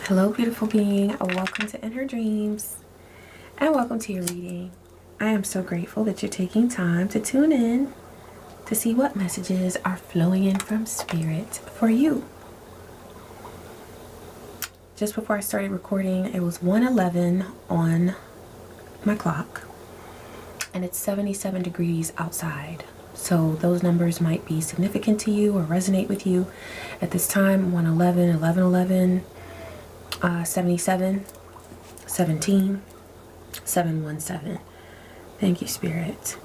Hello, beautiful being. Welcome to In Her Dreams and welcome to your reading. I am so grateful that you're taking time to tune in to see what messages are flowing in from Spirit for you. Just before I started recording, it was 1:11 on my clock and it's 77 degrees outside. So those numbers might be significant to you or resonate with you at this time. 1:11, 11:11. 77, 17, 717. Thank you, Spirit.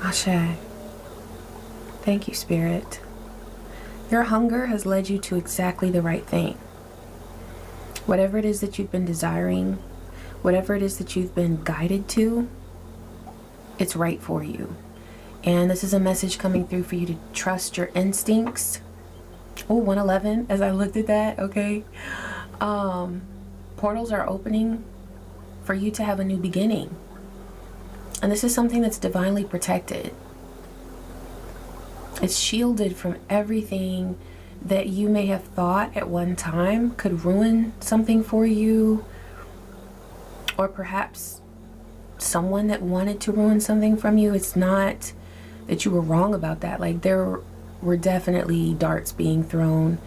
Ashe. Thank you, Spirit. Your hunger has led you to exactly the right thing. Whatever it is that you've been desiring, whatever it is that you've been guided to, it's right for you. And this is a message coming through for you to trust your instincts. Oh, 1:11 as I looked at that, okay. Portals are opening for you to have a new beginning. And this is something that's divinely protected. It's shielded from everything that you may have thought at one time could ruin something for you, or perhaps someone that wanted to ruin something from you. It's not that you were wrong about that. Like, there were definitely darts being thrown.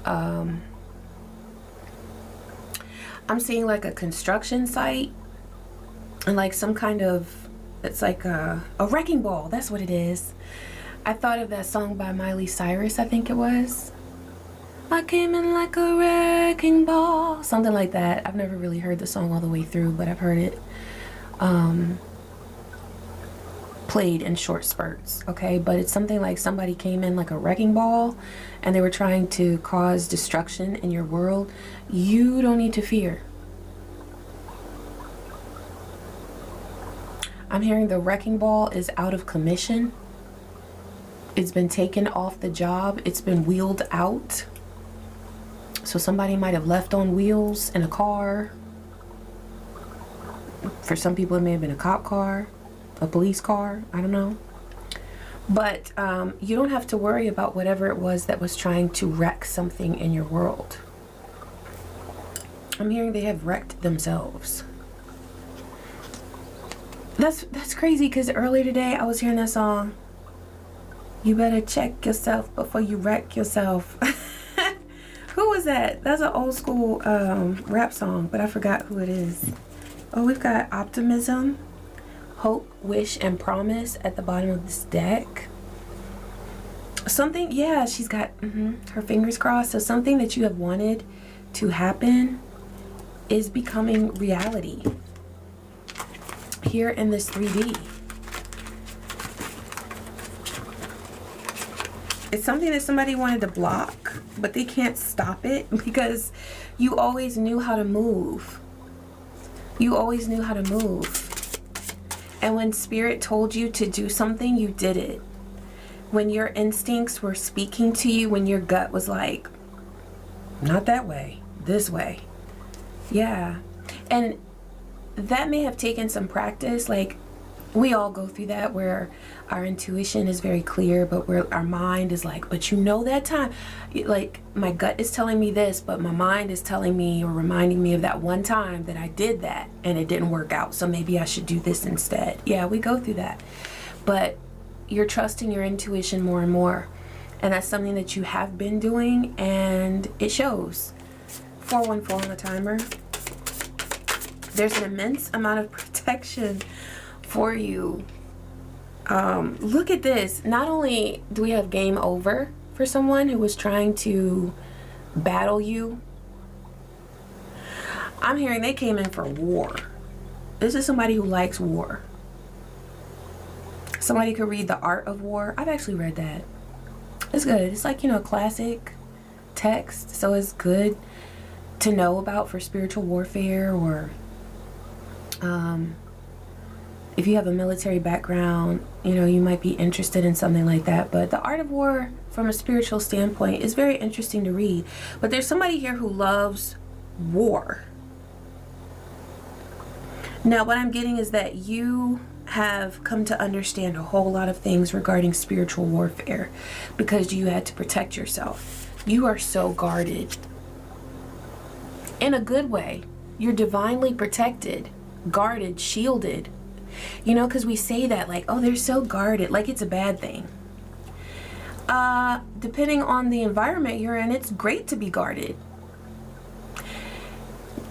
I'm seeing like a construction site and like some kind of, it's like a wrecking ball. That's what it is. I thought of that song by Miley Cyrus, I think it was. I came in like a wrecking ball. Something like that. I've never really heard the song all the way through, but I've heard it played in short spurts, okay? But it's something like somebody came in like a wrecking ball and they were trying to cause destruction in your world. You don't need to fear. I'm hearing the wrecking ball is out of commission. It's been taken off the job. It's been wheeled out. So somebody might have left on wheels in a car. For some people it may have been a cop car, a police car, I don't know. But you don't have to worry about whatever it was that was trying to wreck something in your world. I'm hearing they have wrecked themselves. That's crazy, because earlier today I was hearing that song. You better check yourself before you wreck yourself. Who was that? That's an old school rap song, but I forgot who it is. Oh, we've got optimism, hope, wish, and promise at the bottom of this deck. Something, yeah, she's got her fingers crossed. So something that you have wanted to happen is becoming reality here in this 3D. It's something that somebody wanted to block, but they can't stop it because you always knew how to move. You always knew how to move. And when Spirit told you to do something, you did it. When your instincts were speaking to you, when your gut was like, not that way, this way. Yeah. And that may have taken some practice. Like, we all go through that where our intuition is very clear, but where our mind is like, but you know that time, like my gut is telling me this, but my mind is telling me or reminding me of that one time that I did that and it didn't work out. So maybe I should do this instead. Yeah, we go through that. But you're trusting your intuition more and more. And that's something that you have been doing, and it shows. 414 on the timer. There's an immense amount of protection for you. Look at this. Not only do we have game over for someone who was trying to battle you, I'm hearing they came in for war. This is somebody who likes war. Somebody could read The Art of War. I've actually read that. It's good. It's like, you know, classic text, so it's good to know about for spiritual warfare, or if you have a military background, you know, you might be interested in something like that. But The Art of War from a spiritual standpoint is very interesting to read. But there's somebody here who loves war. Now, what I'm getting is that you have come to understand a whole lot of things regarding spiritual warfare because you had to protect yourself. You are so guarded. In a good way. You're divinely protected, guarded, shielded. You know, because we say that like, oh, they're so guarded, like it's a bad thing. Depending on the environment you're in, it's great to be guarded.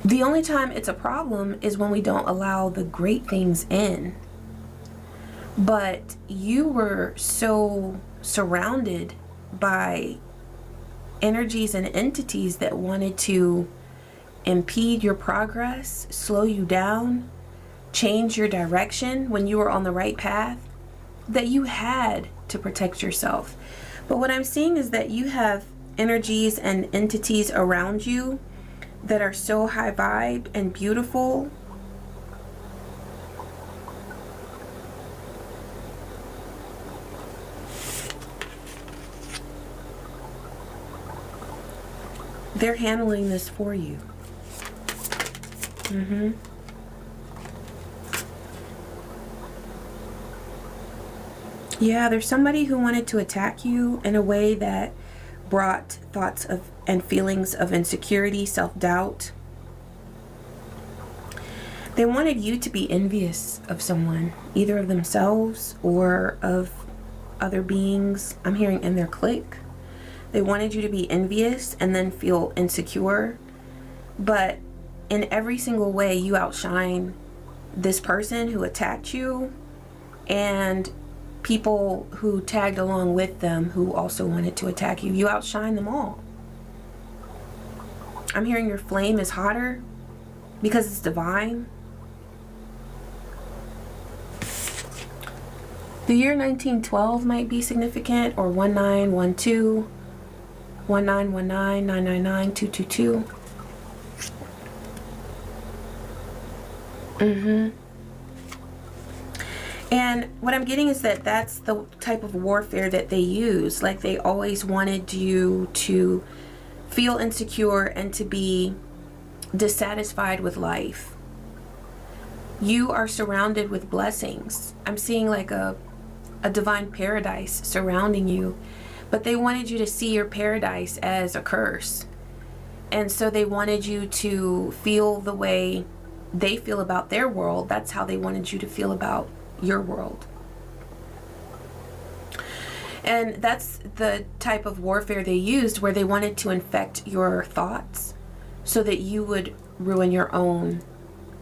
The only time it's a problem is when we don't allow the great things in. But you were so surrounded by energies and entities that wanted to impede your progress, slow you down, change your direction when you were on the right path, that you had to protect yourself. But what I'm seeing is that you have energies and entities around you that are so high vibe and beautiful. They're handling this for you. Yeah, there's somebody who wanted to attack you in a way that brought thoughts of and feelings of insecurity, self-doubt. They wanted you to be envious of someone, either of themselves or of other beings. I'm hearing in their clique. They wanted you to be envious and then feel insecure. But in every single way, you outshine this person who attacked you and people who tagged along with them who also wanted to attack you. You outshine them all. I'm hearing your flame is hotter because it's divine. The year 1912 might be significant, or 1912, 1919, 999, 222. And what I'm getting is that that's the type of warfare that they use. Like, they always wanted you to feel insecure and to be dissatisfied with life. You are surrounded with blessings. I'm seeing like a divine paradise surrounding you, but they wanted you to see your paradise as a curse. And so they wanted you to feel the way they feel about their world. That's how they wanted you to feel about your world. And that's the type of warfare they used, where they wanted to infect your thoughts so that you would ruin your own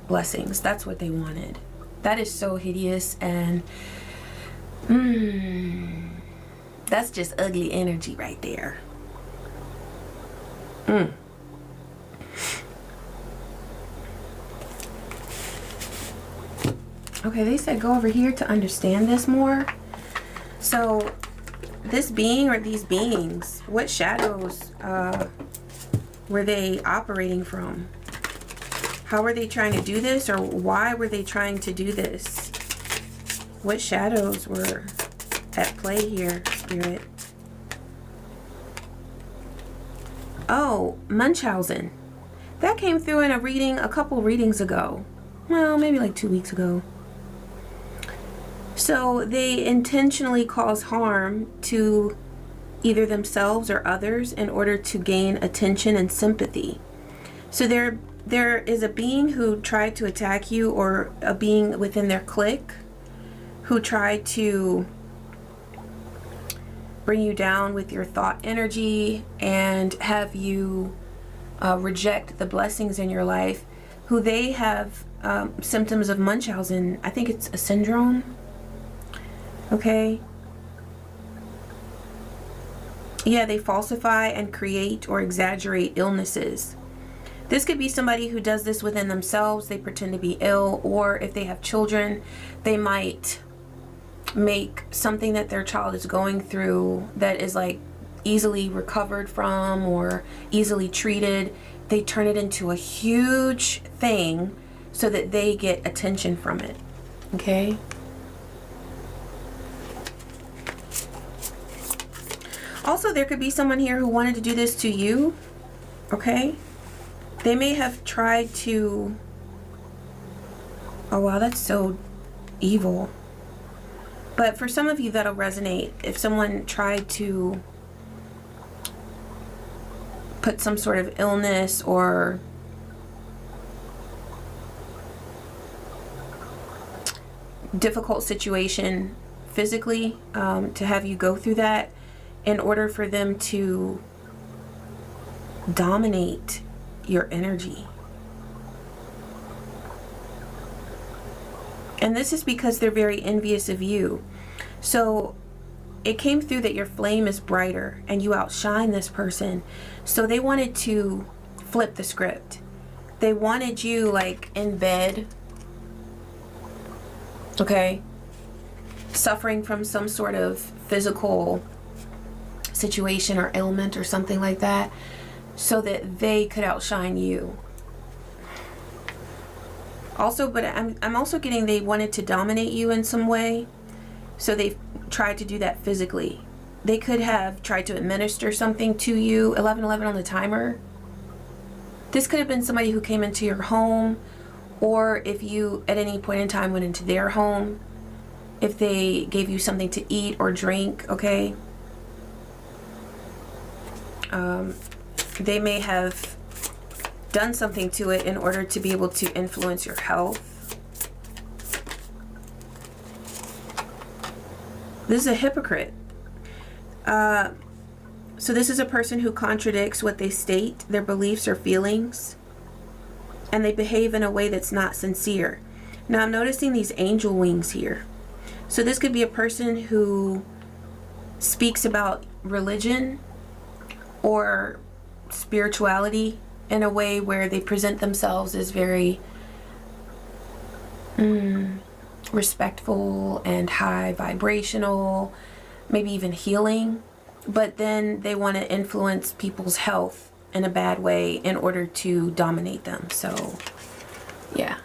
blessings. That's what they wanted. That is so hideous, and that's just ugly energy right there. Okay, they said go over here to understand this more. So this being, or these beings, what shadows were they operating from? How were they trying to do this, or why were they trying to do this? What shadows were at play here, Spirit? Oh, Munchausen. That came through in a reading a couple readings ago. Well, maybe like 2 weeks ago. So they intentionally cause harm to either themselves or others in order to gain attention and sympathy. So there is a being who tried to attack you, or a being within their clique who tried to bring you down with your thought energy and have you reject the blessings in your life, who they have symptoms of Munchausen. I think it's a syndrome. Okay. Yeah, they falsify and create or exaggerate illnesses. This could be somebody who does this within themselves. They pretend to be ill, or if they have children, they might make something that their child is going through that is like easily recovered from or easily treated. They turn it into a huge thing so that they get attention from it. Okay. Also, there could be someone here who wanted to do this to you. Okay. They may have tried to, oh wow, that's so evil. But for some of you that'll resonate. If someone tried to put some sort of illness or difficult situation physically, to have you go through that in order for them to dominate your energy. And this is because they're very envious of you. So it came through that your flame is brighter and you outshine this person. So they wanted to flip the script. They wanted you like in bed, okay, suffering from some sort of physical situation or ailment or something like that, so that they could outshine you. Also, but I'm also getting they wanted to dominate you in some way, so they tried to do that physically. They could have tried to administer something to you. 1111 on the timer. This could have been somebody who came into your home, or if you at any point in time went into their home, if they gave you something to eat or drink, okay? They may have done something to it in order to be able to influence your health. This is a hypocrite. So this is a person who contradicts what they state, their beliefs or feelings, and they behave in a way that's not sincere. Now I'm noticing these angel wings here. So this could be a person who speaks about religion or spirituality in a way where they present themselves as very respectful and high vibrational, maybe even healing, but then they want to influence people's health in a bad way in order to dominate them. So yeah,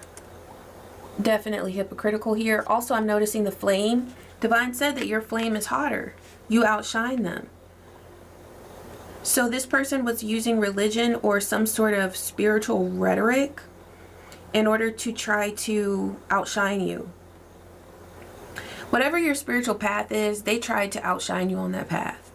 definitely hypocritical here. Also, I'm noticing the flame. Divine said that your flame is hotter. You outshine them. So this person was using religion or some sort of spiritual rhetoric in order to try to outshine you. Whatever your spiritual path is, they tried to outshine you on that path.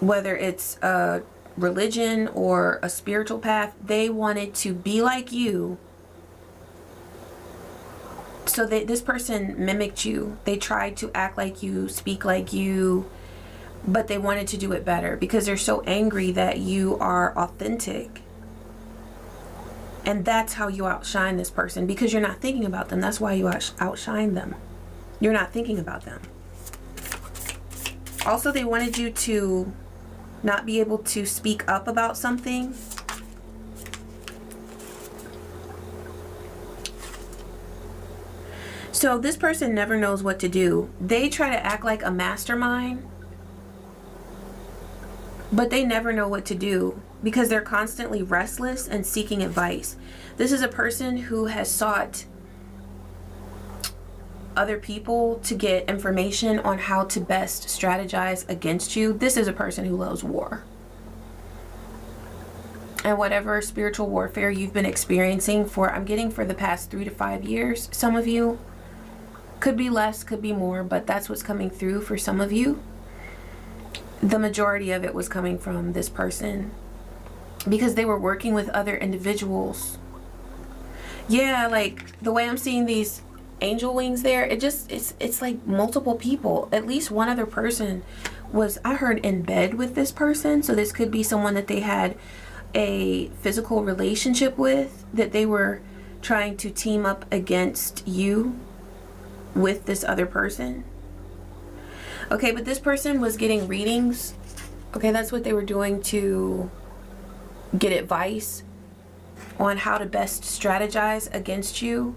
Whether it's a religion or a spiritual path, they wanted to be like you. So this person mimicked you. They tried to act like you, speak like you, but they wanted to do it better because they're so angry that you are authentic. And that's how you outshine this person, because you're not thinking about them. That's why you outshine them. You're not thinking about them. Also, they wanted you to not be able to speak up about something. So this person never knows what to do. They try to act like a mastermind, but they never know what to do because they're constantly restless and seeking advice. This is a person who has sought other people to get information on how to best strategize against you. This is a person who loves war. And whatever spiritual warfare you've been experiencing for, I'm getting for the past 3 to 5 years, some of you, could be less, could be more, but that's what's coming through for some of you. The majority of it was coming from this person because they were working with other individuals. Yeah, like the way I'm seeing these angel wings there, it's like multiple people. At least one other person was, I heard, in bed with this person. So this could be someone that they had a physical relationship with, that they were trying to team up against you with this other person. Okay, but this person was getting readings. Okay, that's what they were doing to get advice on how to best strategize against you.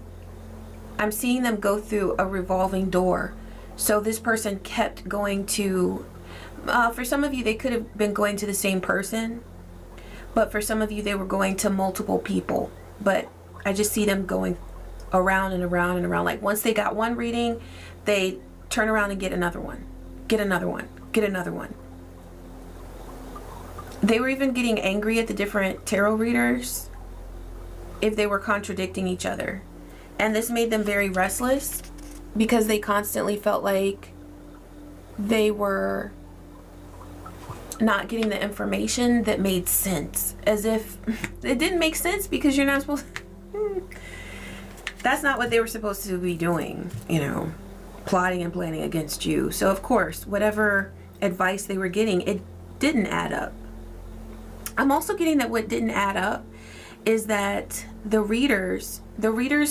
I'm seeing them go through a revolving door. So this person kept going to, for some of you, they could have been going to the same person, but for some of you, they were going to multiple people. But I just see them going around and around and around. Like once they got one reading, they turn around and get another one. Get another one, get another one. They were even getting angry at the different tarot readers if they were contradicting each other. And this made them very restless because they constantly felt like they were not getting the information that made sense. As if it didn't make sense because you're not supposed to. That's not what they were supposed to be doing, you know, plotting and planning against you. So of course, whatever advice they were getting, it didn't add up. I'm also getting that what didn't add up is that the readers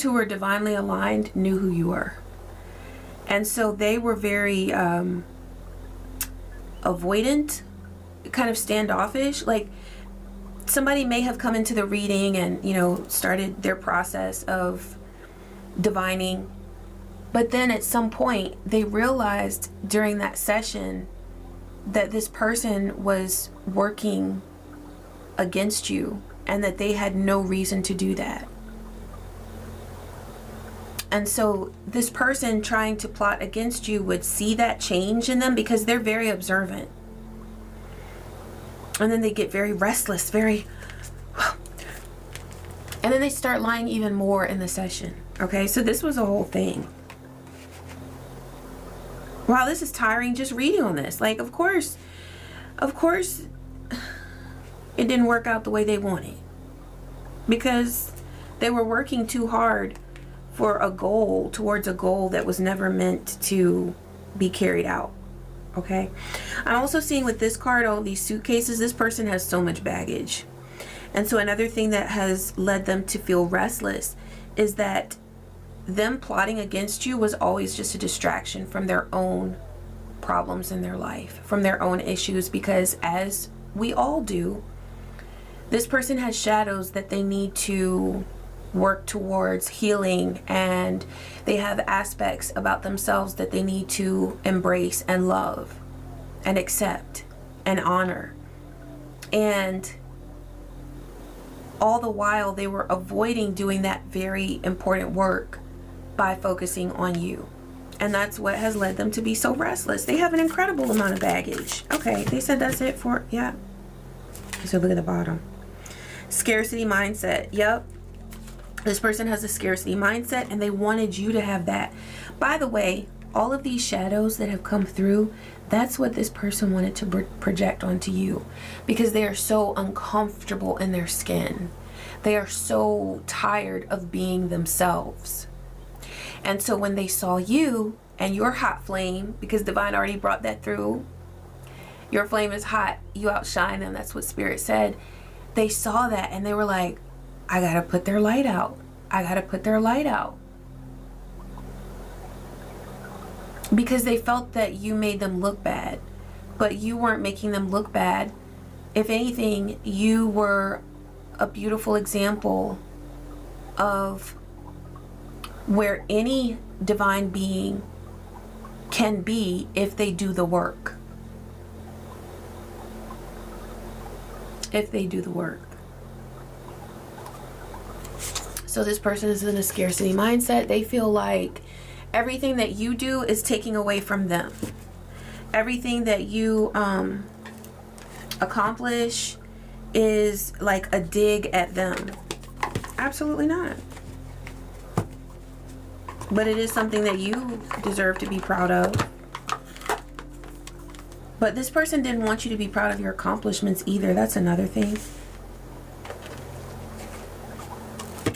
who were divinely aligned knew who you were. And so they were very avoidant, kind of standoffish. Like somebody may have come into the reading and, you know, started their process of divining, but then at some point they realized during that session that this person was working against you and that they had no reason to do that. And so this person trying to plot against you would see that change in them because they're very observant. And then they get very restless, and then they start lying even more in the session. Okay, so this was a whole thing. Wow, this is tiring just reading on this. Like, of course, it didn't work out the way they wanted because they were working too hard for a goal, towards a goal that was never meant to be carried out. Okay, I'm also seeing with this card, all these suitcases, this person has so much baggage. And so another thing that has led them to feel restless is that them plotting against you was always just a distraction from their own problems in their life, from their own issues, because as we all do, this person has shadows that they need to work towards healing, and they have aspects about themselves that they need to embrace and love and accept and honor. And all the while they were avoiding doing that very important work by focusing on you. And that's what has led them to be so restless. They have an incredible amount of baggage. Okay, they said that's it for, yeah. So look at the bottom. Scarcity mindset. Yep. This person has a scarcity mindset and they wanted you to have that. By the way, all of these shadows that have come through, that's what this person wanted to project onto you, because they are so uncomfortable in their skin. They are so tired of being themselves. And so when they saw you and your hot flame, because Divine already brought that through, your flame is hot, you outshine them. That's what Spirit said. They saw that and they were like, I gotta put their light out. I gotta put their light out. Because they felt that you made them look bad, but you weren't making them look bad. If anything, you were a beautiful example of where any divine being can be if they do the work. If they do the work. So this person is in a scarcity mindset. They feel like everything that you do is taking away from them. Everything that you accomplish is like a dig at them. Absolutely not. But it is something that you deserve to be proud of. But this person didn't want you to be proud of your accomplishments either. That's another thing.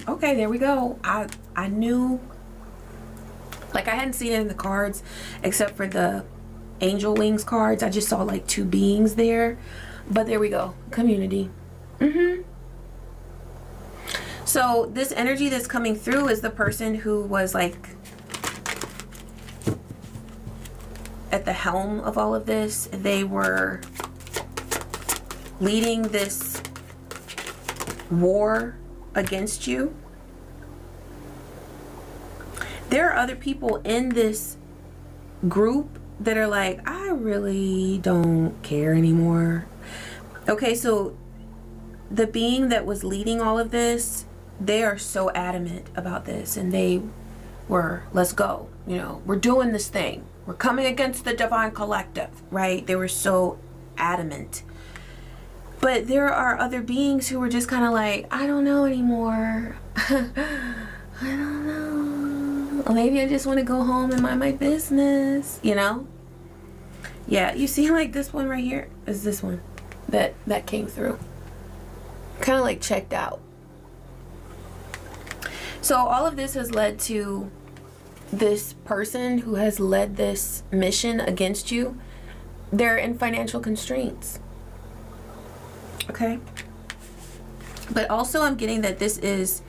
Okay, there we go. I knew, like, I hadn't seen it in the cards except for the angel wings cards. I just saw like two beings there. But there we go. Community. So this energy that's coming through is the person who was like at the helm of all of this. They were leading this war against you. There are other people in this group that are like, I really don't care anymore. Okay, so the being that was leading all of this, they are so adamant about this, and they were, let's go, you know, we're doing this thing, we're coming against the divine collective, right? They were so adamant. But there are other beings who are just kind of like, I don't know anymore. I don't know. Or maybe I just want to go home and mind my business, you know? Yeah, you see like this one right here is this one that came through. Kind of like checked out. So all of this has led to this person who has led this mission against you. They're in financial constraints. Okay. But also I'm getting that this is,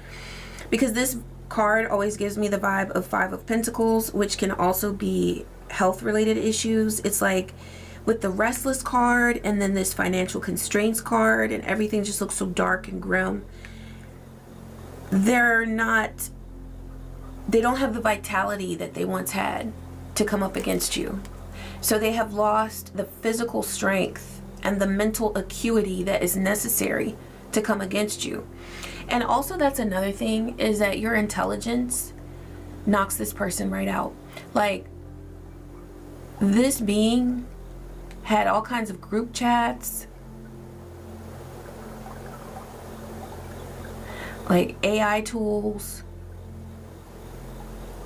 because this card always gives me the vibe of Five of Pentacles, which can also be health related issues. It's like with the Restless card and then this financial constraints card, and everything just looks so dark and grim. They don't have the vitality that they once had to come up against you. So they have lost the physical strength and the mental acuity that is necessary to come against you. And also that's another thing, is that your intelligence knocks this person right out. Like, this being had all kinds of group chats, like AI tools,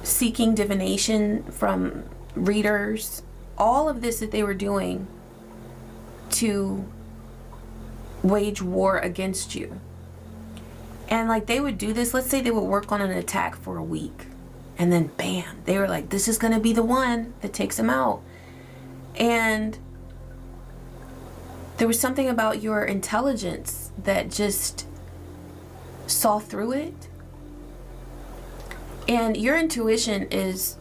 seeking divination from readers, all of this that they were doing to wage war against you. And like they would do this, let's say they would work on an attack for a week, and then bam, they were like, this is going to be the one that takes them out. And there was something about your intelligence that just saw through it. And your intuition is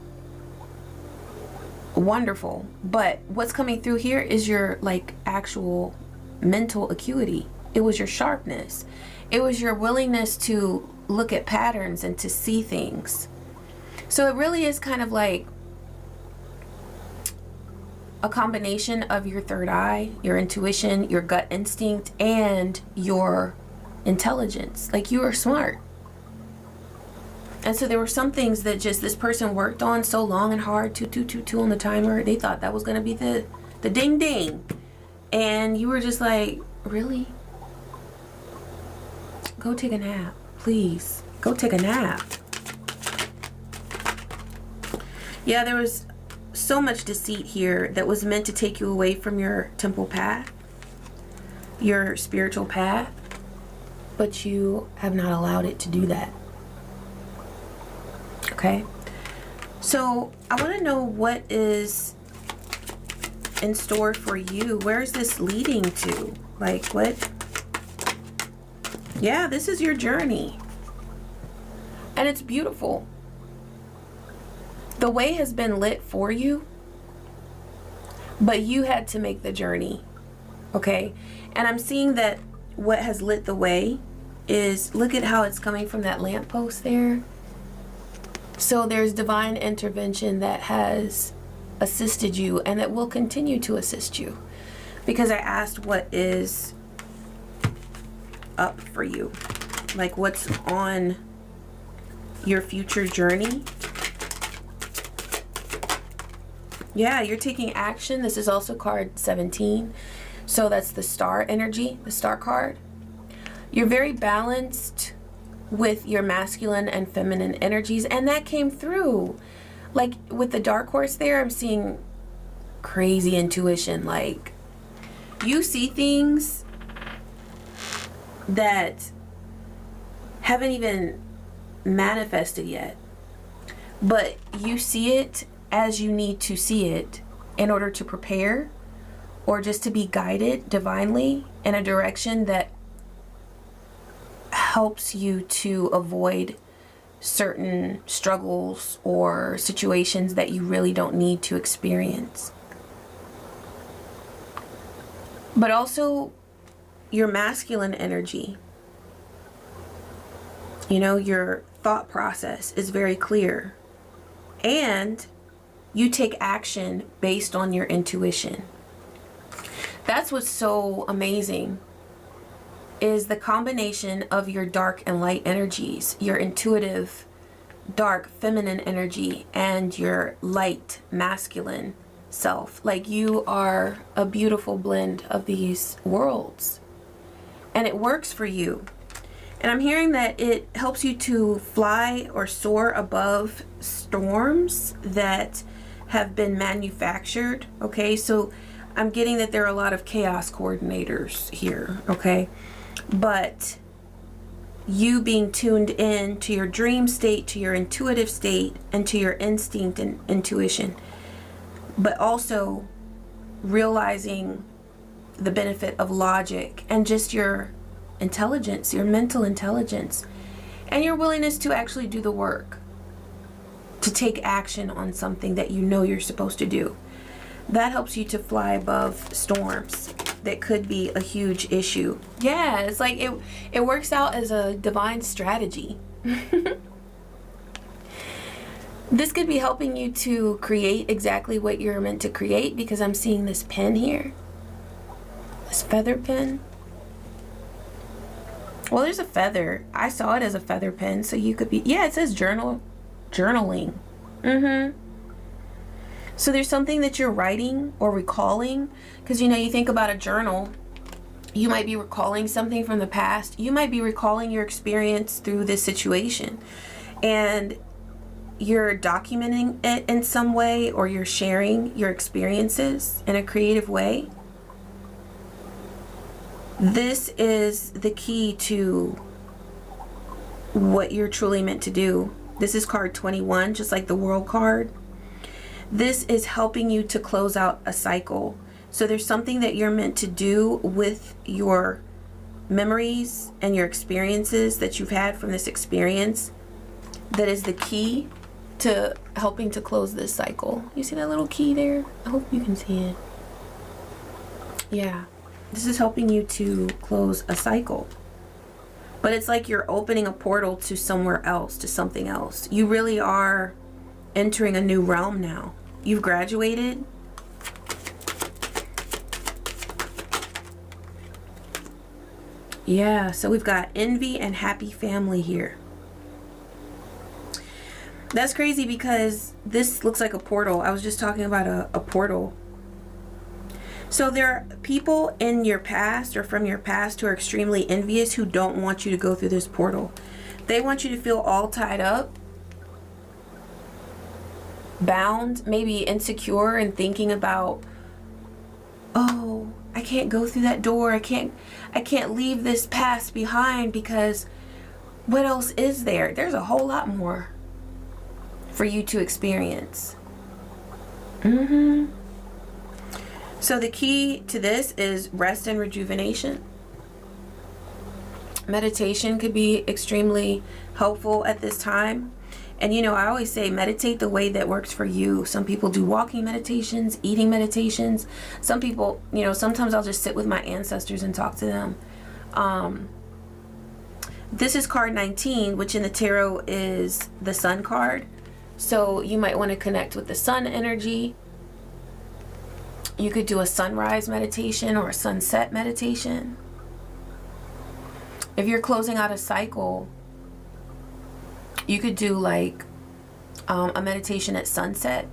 wonderful, but what's coming through here is your like actual mental acuity. It was your sharpness. It was your willingness to look at patterns and to see things. So it really is kind of like a combination of your third eye, your intuition, your gut instinct, and your intelligence. Like, you are smart. And so there were some things that just this person worked on so long and hard, 2 on the timer. They thought that was going to be the ding ding. And you were just like, really? Go take a nap, please. Go take a nap. Yeah, there was so much deceit here that was meant to take you away from your temple path, your spiritual path, but you have not allowed it to do that. Okay? So I want to know what is in store for you. Where is this leading to? Like, what? Yeah, this is your journey. And it's beautiful. The way has been lit for you, but you had to make the journey. Okay? And I'm seeing that what has lit the way is, look at how it's coming from that lamppost there. So there's divine intervention that has assisted you and that will continue to assist you. Because I asked what is up for you. Like, what's on your future journey. Yeah, you're taking action. This is also card 17. So that's the star energy, the star card. You're very balanced with your masculine and feminine energies, and that came through. Like with the dark horse there, I'm seeing crazy intuition. Like, you see things that haven't even manifested yet, but you see it as you need to see it in order to prepare, or just to be guided divinely in a direction that helps you to avoid certain struggles or situations that you really don't need to experience. But also your masculine energy, you know, your thought process is very clear, and you take action based on your intuition. That's what's so amazing, is the combination of your dark and light energies, your intuitive dark feminine energy and your light masculine self. Like, you are a beautiful blend of these worlds. and it works for you. And I'm hearing that it helps you to fly or soar above storms that have been manufactured. Okay, so I'm getting that there are a lot of chaos coordinators here. Okay, but you being tuned in to your dream state, to your intuitive state, and to your instinct and intuition, but also realizing the benefit of logic and just your intelligence, your mental intelligence, and your willingness to actually do the work, to take action on something that you know you're supposed to do. That helps you to fly above storms that could be a huge issue. Yeah, it's like it works out as a divine strategy. This could be helping you to create exactly what you're meant to create, because I'm seeing this pen here. This feather pen. Well, there's a feather. I saw it as a feather pen, so you could be, yeah, it says journaling. So there's something that you're writing or recalling, because you know, you think about a journal, you might be recalling something from the past. You might be recalling your experience through this situation, and you're documenting it in some way, or you're sharing your experiences in a creative way. This is the key to what you're truly meant to do. This is card 21, just like the World card. This is helping you to close out a cycle. So there's something that you're meant to do with your memories and your experiences that you've had from this experience that is the key to helping to close this cycle. You see that little key there? I hope you can see it. Yeah, this is helping you to close a cycle. But it's like you're opening a portal to somewhere else, to something else. You really are entering a new realm now. You've graduated. Yeah, so we've got envy and happy family here. That's crazy, because this looks like a portal. I was just talking about a portal. So there are people in your past or from your past who are extremely envious, who don't want you to go through this portal. They want you to feel all tied up, bound, maybe insecure, and thinking about, oh, I can't go through that door. I can't leave this past behind, because what else is there? There's a whole lot more for you to experience. So the key to this is rest and rejuvenation. Meditation could be extremely helpful at this time. And you know, I always say meditate the way that works for you. Some people do walking meditations, eating meditations. Some people, you know, sometimes I'll just sit with my ancestors and talk to them. This is card 19, which in the tarot is the sun card. So you might want to connect with the sun energy. You could do a sunrise meditation or a sunset meditation. If you're closing out a cycle, you could do like a meditation at sunset.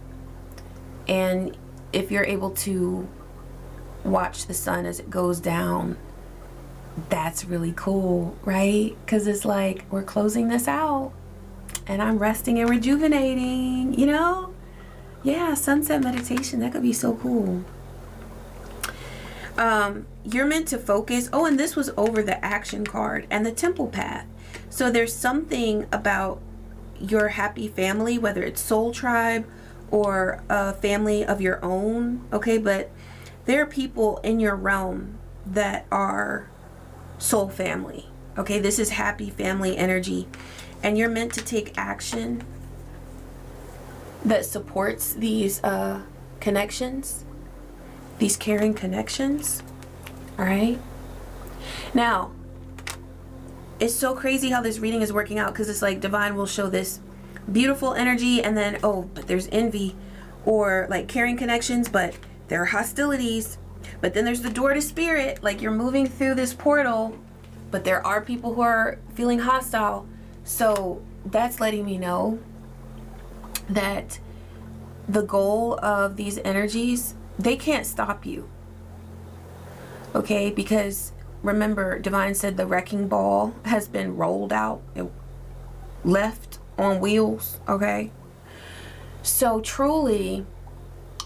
And if you're able to watch the sun as it goes down, that's really cool, right? Because it's like, we're closing this out and I'm resting and rejuvenating, you know? Yeah, sunset meditation, that could be so cool. You're meant to focus. Oh, and this was over the action card and the temple path. So there's something about your happy family, whether it's soul tribe or a family of your own, okay? But there are people in your realm that are soul family, okay? This is happy family energy, and you're meant to take action that supports these connections, these caring connections. All right, now it's so crazy how this reading is working out, because it's like divine will show this beautiful energy, and then, oh, but there's envy, or like caring connections, but there are hostilities. But then there's the door to spirit, like you're moving through this portal, but there are people who are feeling hostile. So that's letting me know that the goal of these energies, they can't stop you, okay? Because remember, Divine said the wrecking ball has been rolled out, left on wheels, okay? So truly,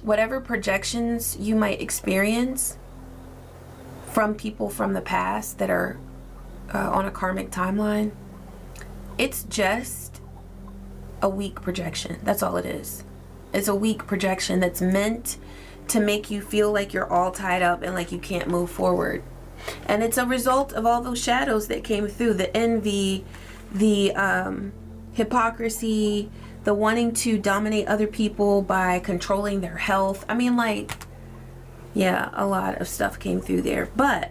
whatever projections you might experience from people from the past that are on a karmic timeline, it's just a weak projection. That's all it is. It's a weak projection that's meant to make you feel like you're all tied up and like you can't move forward. And it's a result of all those shadows that came through, the envy, the hypocrisy, the wanting to dominate other people by controlling their health. I mean, like, yeah, a lot of stuff came through there, but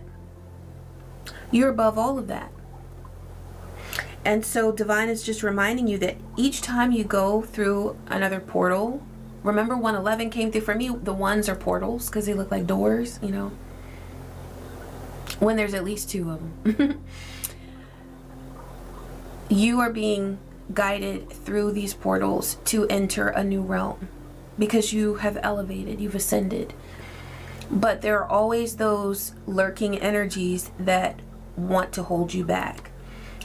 you're above all of that. And so Divine is just reminding you that each time you go through another portal, remember 111 came through. For me, the ones are portals because they look like doors, you know, when there's at least two of them. You are being guided through these portals to enter a new realm because you have elevated, you've ascended. But there are always those lurking energies that want to hold you back.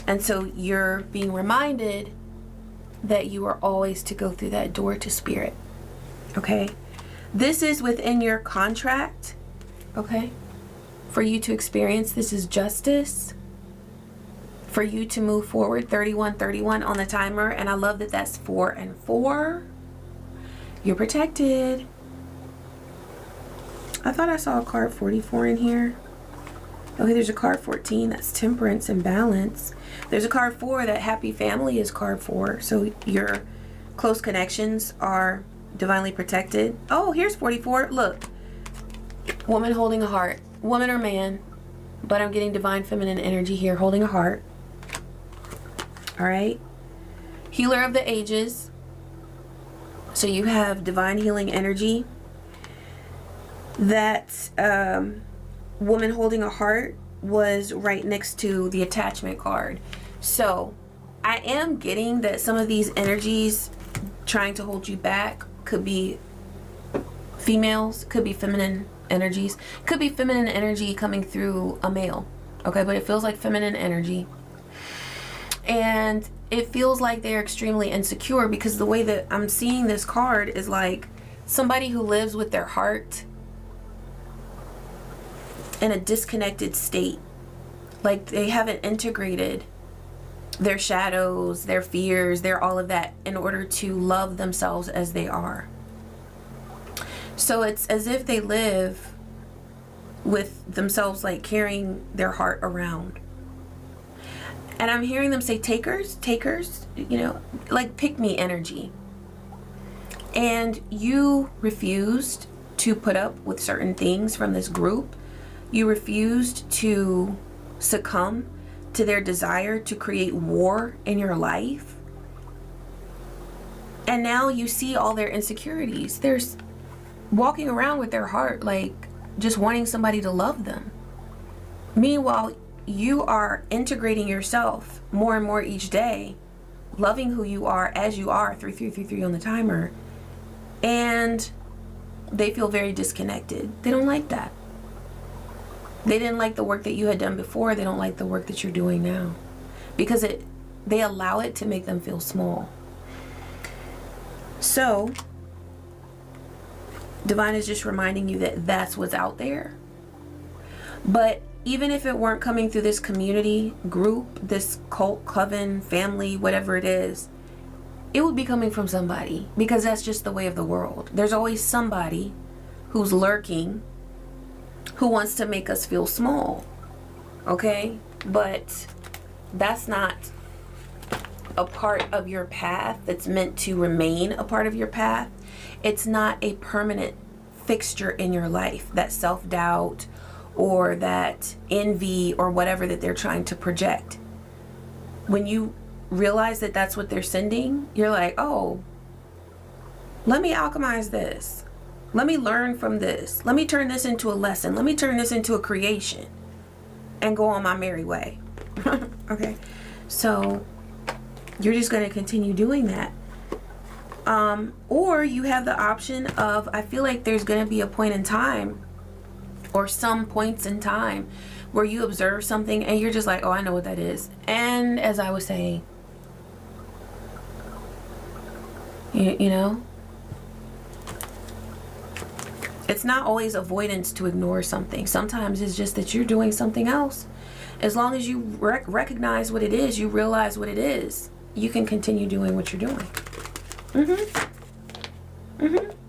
And so you're being reminded that you are always to go through that door to spirit. Okay? This is within your contract. Okay? For you to experience, this is justice. For you to move forward, 3131 on the timer. And I love that that's 4 and 4. You're protected. I thought I saw a card 44 in here. Okay, there's a card 14. That's temperance and balance. There's a card 4 that happy family is card 4. So your close connections are divinely protected. Oh, here's 44. Look. Woman holding a heart. Woman or man. But I'm getting divine feminine energy here, holding a heart. All right. Healer of the ages. So you have divine healing energy. That woman holding a heart was right next to the attachment card. So I am getting that some of these energies trying to hold you back could be females, could be feminine energies, could be feminine energy coming through a male. Okay, but it feels like feminine energy. And it feels like they're extremely insecure because the way that I'm seeing this card is like somebody who lives with their heart in a disconnected state. Like they haven't integrated their shadows, their fears, their all of that in order to love themselves as they are. So it's as if they live with themselves like carrying their heart around. And I'm hearing them say takers, you know, like pick me energy. And you refused to put up with certain things from this group. You refused to succumb to their desire to create war in your life. And now you see all their insecurities. They're walking around with their heart like just wanting somebody to love them. Meanwhile, you are integrating yourself more and more each day, loving who you are as you are, 3333 on the timer. And they feel very disconnected. They don't like that. They didn't like the work that you had done before. They don't like the work that you're doing now. Because they allow it to make them feel small. So, Divine is just reminding you that that's what's out there. But even if it weren't coming through this community, group, this cult, coven, family, whatever it is, it would be coming from somebody. Because that's just the way of the world. There's always somebody who's lurking, who wants to make us feel small. Okay? But that's not a part of your path that's meant to remain a part of your path. It's not a permanent fixture in your life, that self-doubt or that envy or whatever that they're trying to project. When you realize that that's what they're sending, you're like, oh, let me alchemize this. Let me learn from this. Let me turn this into a lesson. Let me turn this into a creation and go on my merry way. Okay? So you're just going to continue doing that. Or you have the option of, I feel like there's going to be a point in time or some points in time where you observe something and you're just like, oh, I know what that is. And as I was saying, you know, it's not always avoidance to ignore something. Sometimes it's just that you're doing something else. As long as you recognize what it is, you realize what it is, you can continue doing what you're doing.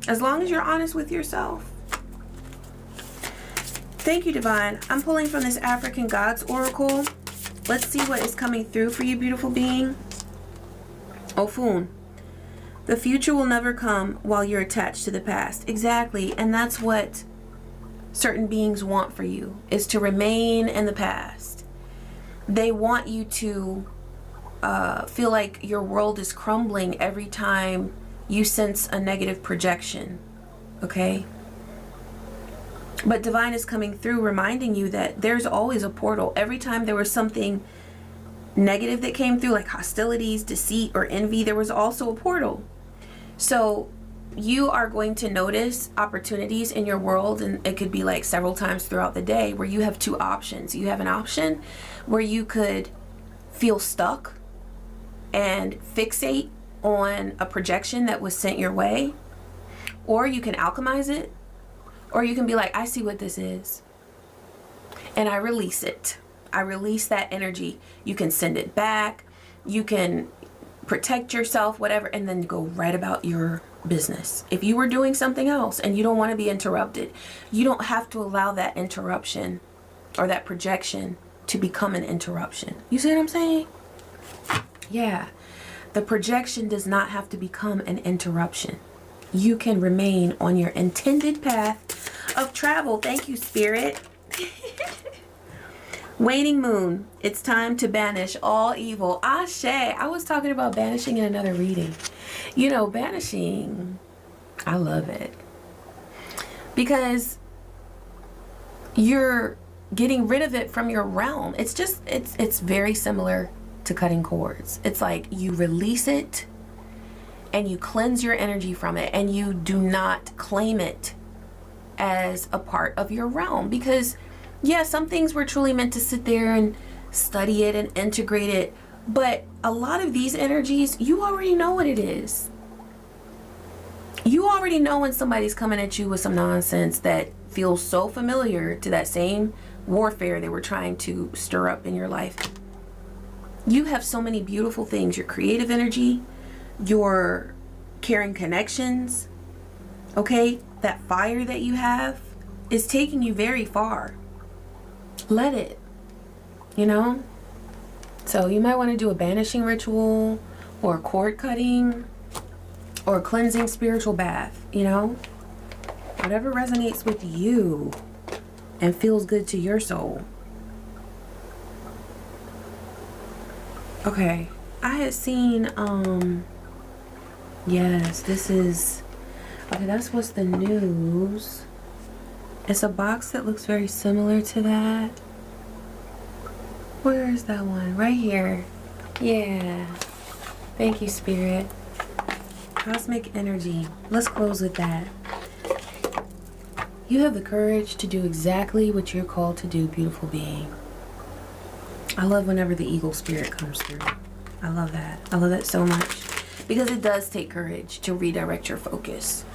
As long as you're honest with yourself. Thank you, Divine. I'm pulling from this African Gods Oracle. Let's see what is coming through for you, beautiful being. Ofun. The future will never come while you're attached to the past. Exactly. And that's what certain beings want for you, is to remain in the past. They want you to feel like your world is crumbling every time you sense a negative projection. Okay? But Divine is coming through reminding you that there's always a portal. Every time there was something negative that came through, like hostilities, deceit, or envy, there was also a portal. So you are going to notice opportunities in your world, and it could be like several times throughout the day, where you have two options. You have an option where you could feel stuck and fixate on a projection that was sent your way, or you can alchemize it, or you can be like, I see what this is, and I release it. I release that energy. You can send it back, you can protect yourself, whatever, and then go right about your business. If you were doing something else and you don't want to be interrupted, you don't have to allow that interruption or that projection to become an interruption. You see what I'm saying? Yeah. The projection does not have to become an interruption. You can remain on your intended path of travel. Thank you, Spirit. Waning moon, it's time to banish all evil. Ashe. I was talking about banishing in another reading. You know, banishing, I love it. Because you're getting rid of it from your realm. It's just, it's very similar to cutting cords. It's like you release it and you cleanse your energy from it, and you do not claim it as a part of your realm. Because yeah, some things were truly meant to sit there and study it and integrate it, but a lot of these energies, you already know what it is. You already know when somebody's coming at you with some nonsense that feels so familiar to that same warfare they were trying to stir up in your life. You have so many beautiful things. Your creative energy, your caring connections, okay? That fire that you have is taking you very far. Let it, you know? So you might want to do a banishing ritual, or cord cutting, or a cleansing spiritual bath, you know? Whatever resonates with you and feels good to your soul. Okay, I had seen, yes, this is, okay, that's what's the news. It's a box that looks very similar to that. Where is that one? Right here. Yeah. Thank you, Spirit. Cosmic energy. Let's close with that. You have the courage to do exactly what you're called to do, beautiful being. I love whenever the eagle spirit comes through. I love that. I love that so much. Because it does take courage to redirect your focus.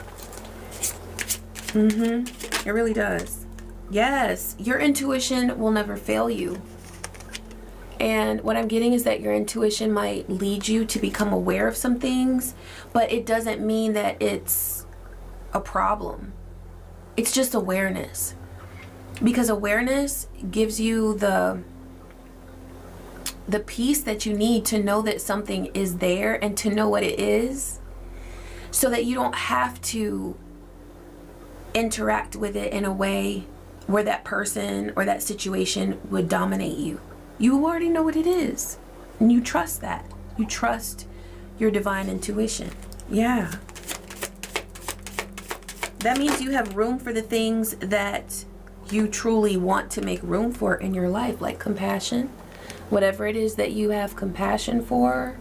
It really does. Yes, your intuition will never fail you. And what I'm getting is that your intuition might lead you to become aware of some things, but it doesn't mean that it's a problem. It's just awareness. Because awareness gives you the peace that you need to know that something is there and to know what it is, so that you don't have to interact with it in a way where that person or that situation would dominate you. You already know what it is, and you trust that. You trust your divine intuition. Yeah. That means you have room for the things that you truly want to make room for in your life, like compassion. Whatever it is that you have compassion for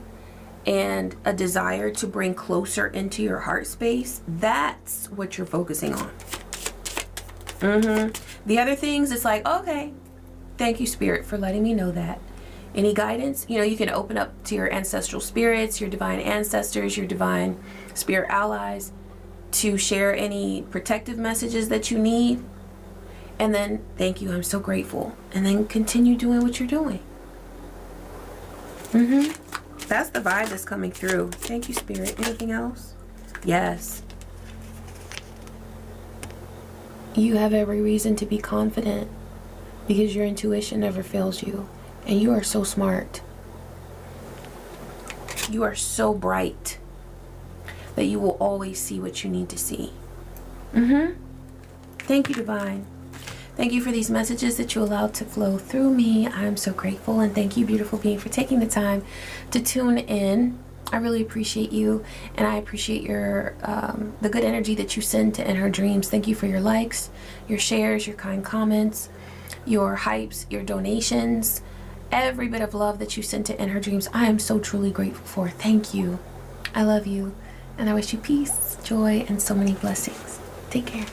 and a desire to bring closer into your heart space, that's what you're focusing on. The other things, it's like, okay, Thank you, Spirit, for letting me know that. Any guidance? You know, you can open up to your ancestral spirits, your divine ancestors, your divine spirit allies to share any protective messages that you need. And then, thank you, I'm so grateful. And then continue doing what you're doing. That's the vibe that's coming through. Thank you, Spirit. Anything else? Yes. You have every reason to be confident because your intuition never fails you. And you are so smart. You are so bright that you will always see what you need to see. Thank you, Divine. Thank you for these messages that you allowed to flow through me. I'm so grateful. And thank you, beautiful being, for taking the time to tune in. I really appreciate you. And I appreciate your the good energy that you send to In Her Dreams. Thank you for your likes, your shares, your kind comments, your hypes, your donations. Every bit of love that you send to In Her Dreams, I am so truly grateful for. Thank you. I love you. And I wish you peace, joy, and so many blessings. Take care.